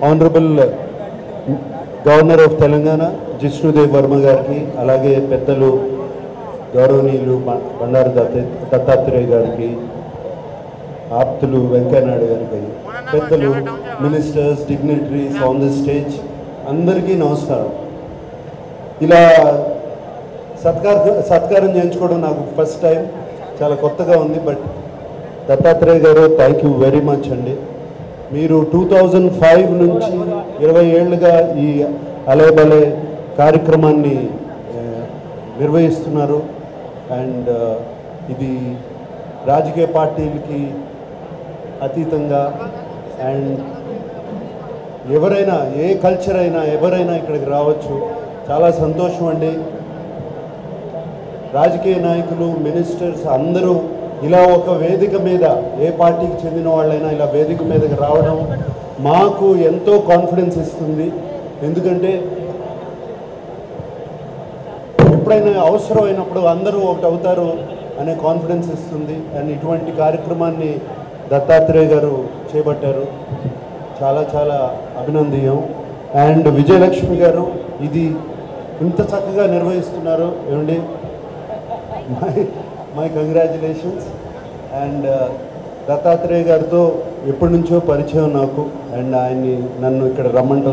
Honourable governor of Telangana Jishnu Dev Varma గారికి, అలాగే పెద్దలు గౌరవనీయులు బండారు దత్తాత్రేయ గారికి, ఆప్తులు వెంకయ్యనాయుడు గారికి, పెద్దలు ministers, dignitaries on the stage, అందరికీ నమస్కారం. ఇలా సత్కారం చేయించుకోవడం నాకు ఫస్ట్ టైం, చాలా కొత్తగా ఉంది. బట్ దత్తాత్రేయ గారు థ్యాంక్ యూ వెరీ మచ్ అండి. మీరు 2005 నుంచి 20 ఏళ్ళుగా ఈ అలేబలే కార్యక్రమాన్ని నిర్వహిస్తున్నారు. అండ్ ఇది రాజకీయ పార్టీలకి అతీతంగా, అండ్ ఎవరైనా ఏ కల్చర్ అయినా ఎవరైనా ఇక్కడికి రావచ్చు. చాలా సంతోషం అండి. రాజకీయ నాయకులు, మినిస్టర్స్ అందరూ ఇలా ఒక వేదిక మీద, ఏ పార్టీకి చెందిన వాళ్ళైనా ఇలా వేదిక మీదకి రావడం మాకు ఎంతో కాన్ఫిడెన్స్ ఇస్తుంది. ఎందుకంటే ఎప్పుడైనా అవసరమైనప్పుడు అందరూ ఒకటి అవుతారు అనే కాన్ఫిడెన్స్ ఇస్తుంది. అండ్ ఇటువంటి కార్యక్రమాన్ని దత్తాత్రేయ గారు చేపట్టారు, చాలా చాలా అభినందనీయం. అండ్ విజయలక్ష్మి గారు ఇది ఇంత చక్కగా నిర్వహిస్తున్నారు ఏమండి, మై కంగ్రాచులేషన్స్. అండ్ దత్తాత్రేయ గారితో ఎప్పటి నుంచో పరిచయం నాకు, అండ్ ఆయన్ని నన్ను ఇక్కడ రమ్మంటాం